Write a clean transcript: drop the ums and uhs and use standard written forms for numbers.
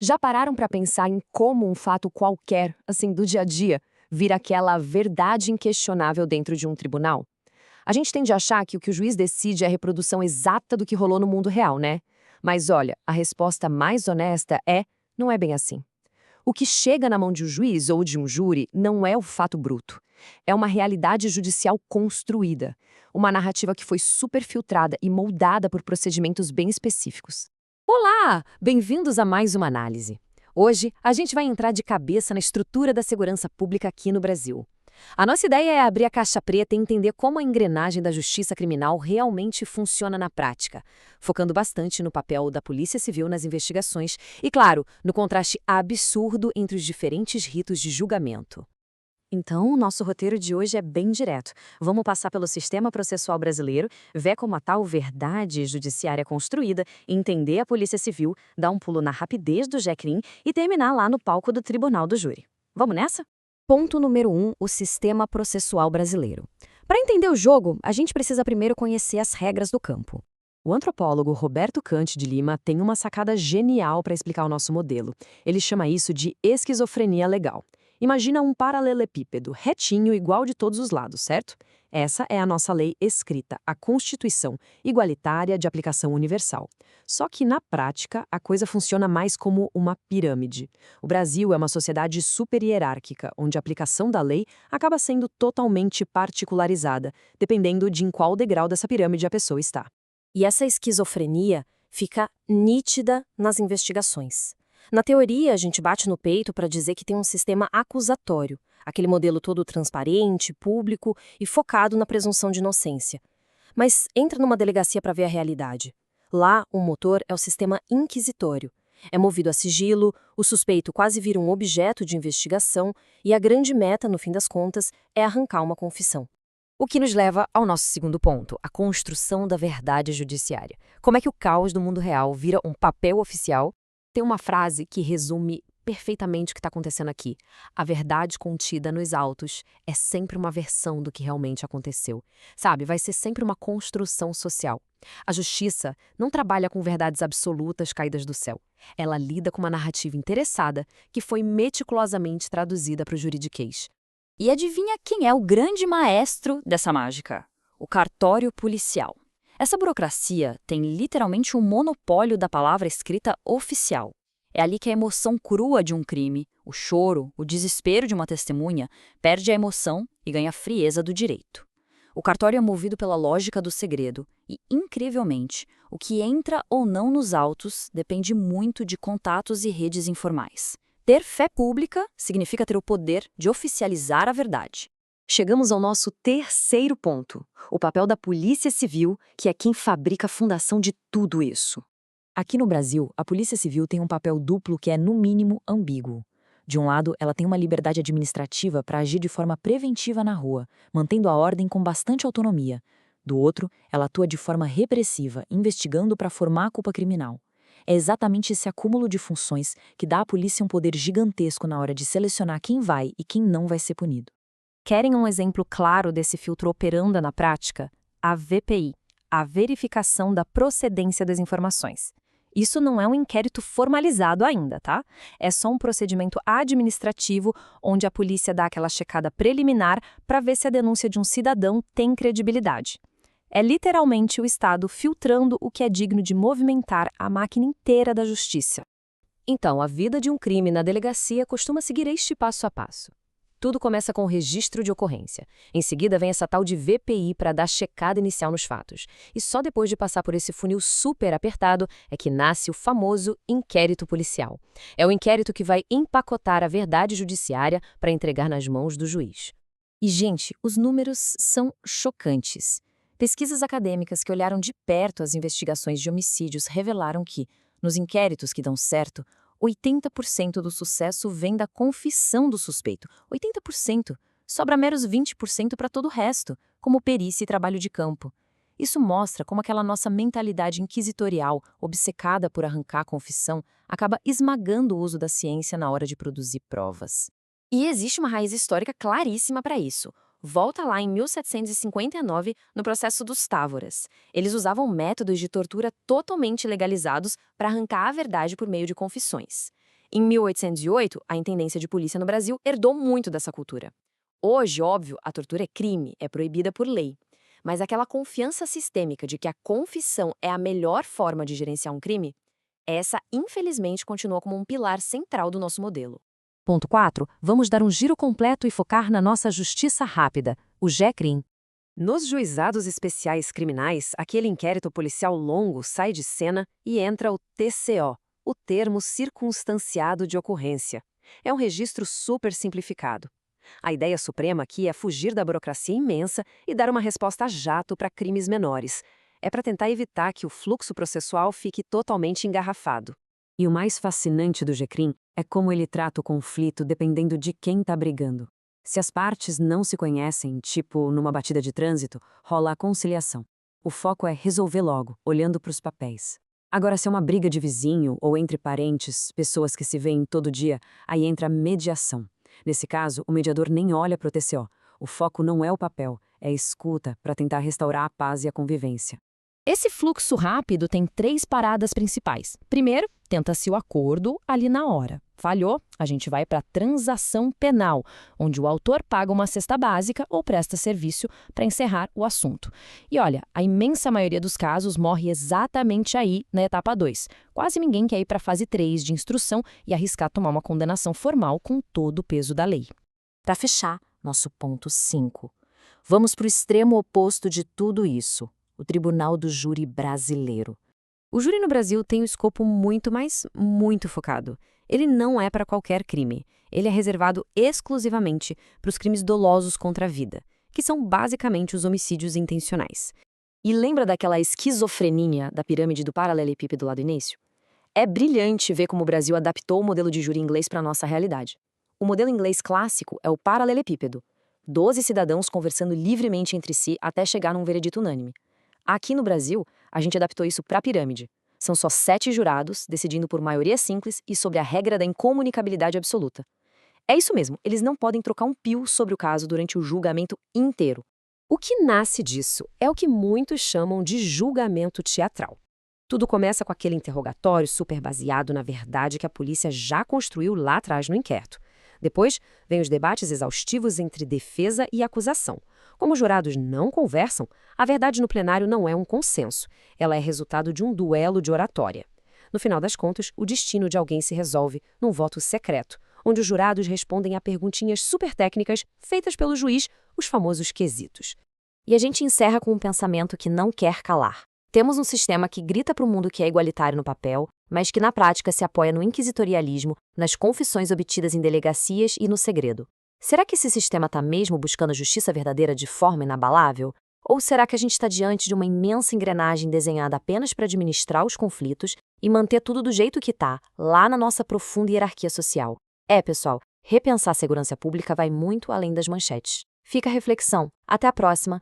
Já pararam para pensar em como um fato qualquer, assim, do dia a dia, vira aquela verdade inquestionável dentro de um tribunal? A gente tende a achar que o que o juiz decide é a reprodução exata do que rolou no mundo real, né? Mas olha, a resposta mais honesta é: não é bem assim. O que chega na mão de um juiz ou de um júri não é o fato bruto. É uma realidade judicial construída, uma narrativa que foi superfiltrada e moldada por procedimentos bem específicos. Olá! Bem-vindos a mais uma análise. Hoje, a gente vai entrar de cabeça na estrutura da segurança pública aqui no Brasil. A nossa ideia é abrir a caixa preta e entender como a engrenagem da justiça criminal realmente funciona na prática, focando bastante no papel da Polícia Civil nas investigações e, claro, no contraste absurdo entre os diferentes ritos de julgamento. Então, o nosso roteiro de hoje é bem direto. Vamos passar pelo sistema processual brasileiro, ver como a tal verdade judiciária é construída, entender a Polícia Civil, dar um pulo na rapidez do JECRIM e terminar lá no palco do Tribunal do Júri. Vamos nessa? Ponto número 1, o sistema processual brasileiro. Para entender o jogo, a gente precisa primeiro conhecer as regras do campo. O antropólogo Roberto Cante de Lima tem uma sacada genial para explicar o nosso modelo. Ele chama isso de esquizofrenia legal. Imagina um paralelepípedo retinho igual de todos os lados, certo? Essa é a nossa lei escrita, a Constituição, igualitária de aplicação universal. Só que, na prática, a coisa funciona mais como uma pirâmide. O Brasil é uma sociedade super hierárquica, onde a aplicação da lei acaba sendo totalmente particularizada, dependendo de em qual degrau dessa pirâmide a pessoa está. E essa esquizofrenia fica nítida nas investigações. Na teoria, a gente bate no peito para dizer que tem um sistema acusatório, aquele modelo todo transparente, público e focado na presunção de inocência. Mas entra numa delegacia para ver a realidade. Lá, o motor é o sistema inquisitório. É movido a sigilo, o suspeito quase vira um objeto de investigação e a grande meta, no fim das contas, é arrancar uma confissão. O que nos leva ao nosso segundo ponto, a construção da verdade judiciária. Como é que o caos do mundo real vira um papel oficial? Tem uma frase que resume perfeitamente o que está acontecendo aqui. A verdade contida nos autos é sempre uma versão do que realmente aconteceu. Sabe, vai ser sempre uma construção social. A justiça não trabalha com verdades absolutas caídas do céu. Ela lida com uma narrativa interessada que foi meticulosamente traduzida para o juridiquês. E adivinha quem é o grande maestro dessa mágica? O cartório policial. Essa burocracia tem literalmente um monopólio da palavra escrita oficial. É ali que a emoção crua de um crime, o choro, o desespero de uma testemunha, perde a emoção e ganha a frieza do direito. O cartório é movido pela lógica do segredo e, incrivelmente, o que entra ou não nos autos depende muito de contatos e redes informais. Ter fé pública significa ter o poder de oficializar a verdade. Chegamos ao nosso terceiro ponto, o papel da Polícia Civil, que é quem fabrica a fundação de tudo isso. Aqui no Brasil, a Polícia Civil tem um papel duplo que é, no mínimo, ambíguo. De um lado, ela tem uma liberdade administrativa para agir de forma preventiva na rua, mantendo a ordem com bastante autonomia. Do outro, ela atua de forma repressiva, investigando para formar a culpa criminal. É exatamente esse acúmulo de funções que dá à polícia um poder gigantesco na hora de selecionar quem vai e quem não vai ser punido. Querem um exemplo claro desse filtro operando na prática? A VPI, a verificação da procedência das informações. Isso não é um inquérito formalizado ainda, tá? É só um procedimento administrativo onde a polícia dá aquela checada preliminar para ver se a denúncia de um cidadão tem credibilidade. É literalmente o Estado filtrando o que é digno de movimentar a máquina inteira da justiça. Então, a vida de um crime na delegacia costuma seguir este passo a passo. Tudo começa com o registro de ocorrência. Em seguida vem essa tal de VPI para dar checada inicial nos fatos. E só depois de passar por esse funil super apertado é que nasce o famoso inquérito policial. É o inquérito que vai empacotar a verdade judiciária para entregar nas mãos do juiz. E, gente, os números são chocantes. Pesquisas acadêmicas que olharam de perto as investigações de homicídios revelaram que, nos inquéritos que dão certo, 80% do sucesso vem da confissão do suspeito. 80%. Sobra meros 20% para todo o resto, como perícia e trabalho de campo. Isso mostra como aquela nossa mentalidade inquisitorial, obcecada por arrancar a confissão, acaba esmagando o uso da ciência na hora de produzir provas. E existe uma raiz histórica claríssima para isso. Volta lá em 1759, no processo dos Távoras. Eles usavam métodos de tortura totalmente legalizados para arrancar a verdade por meio de confissões. Em 1808, a intendência de polícia no Brasil herdou muito dessa cultura. Hoje, óbvio, a tortura é crime, é proibida por lei. Mas aquela confiança sistêmica de que a confissão é a melhor forma de gerenciar um crime, essa, infelizmente, continua como um pilar central do nosso modelo. Ponto 4. Vamos dar um giro completo e focar na nossa justiça rápida, o GECRIM. Nos juizados especiais criminais, aquele inquérito policial longo sai de cena e entra o TCO, o termo circunstanciado de ocorrência. É um registro super simplificado. A ideia suprema aqui é fugir da burocracia imensa e dar uma resposta a jato para crimes menores. É para tentar evitar que o fluxo processual fique totalmente engarrafado. E o mais fascinante do GECRIM é como ele trata o conflito dependendo de quem está brigando. Se as partes não se conhecem, tipo numa batida de trânsito, rola a conciliação. O foco é resolver logo, olhando para os papéis. Agora, se é uma briga de vizinho ou entre parentes, pessoas que se veem todo dia, aí entra a mediação. Nesse caso, o mediador nem olha para o TCO. O foco não é o papel, é a escuta para tentar restaurar a paz e a convivência. Esse fluxo rápido tem 3 paradas principais. Primeiro, tenta-se o acordo ali na hora. Falhou, a gente vai para a transação penal, onde o autor paga uma cesta básica ou presta serviço para encerrar o assunto. E olha, a imensa maioria dos casos morre exatamente aí na etapa 2. Quase ninguém quer ir para a fase 3 de instrução e arriscar tomar uma condenação formal com todo o peso da lei. Para fechar, nosso ponto 5. Vamos para o extremo oposto de tudo isso. O Tribunal do Júri Brasileiro. O júri no Brasil tem um escopo muito focado. Ele não é para qualquer crime. Ele é reservado exclusivamente para os crimes dolosos contra a vida, que são basicamente os homicídios intencionais. E lembra daquela esquizofrenia da pirâmide do paralelepípedo lá do início? É brilhante ver como o Brasil adaptou o modelo de júri inglês para a nossa realidade. O modelo inglês clássico é o paralelepípedo. 12 cidadãos conversando livremente entre si até chegar num veredito unânime. Aqui no Brasil, a gente adaptou isso para a pirâmide. São só 7 jurados, decidindo por maioria simples e sobre a regra da incomunicabilidade absoluta. É isso mesmo, eles não podem trocar um pio sobre o caso durante o julgamento inteiro. O que nasce disso é o que muitos chamam de julgamento teatral. Tudo começa com aquele interrogatório super baseado na verdade que a polícia já construiu lá atrás no inquérito. Depois, vem os debates exaustivos entre defesa e acusação. Como os jurados não conversam, a verdade no plenário não é um consenso. Ela é resultado de um duelo de oratória. No final das contas, o destino de alguém se resolve num voto secreto, onde os jurados respondem a perguntinhas super técnicas feitas pelo juiz, os famosos quesitos. E a gente encerra com um pensamento que não quer calar. Temos um sistema que grita para o mundo que é igualitário no papel, mas que na prática se apoia no inquisitorialismo, nas confissões obtidas em delegacias e no segredo. Será que esse sistema está mesmo buscando a justiça verdadeira de forma inabalável? Ou será que a gente está diante de uma imensa engrenagem desenhada apenas para administrar os conflitos e manter tudo do jeito que está, lá na nossa profunda hierarquia social? Pessoal, repensar a segurança pública vai muito além das manchetes. Fica a reflexão. Até a próxima!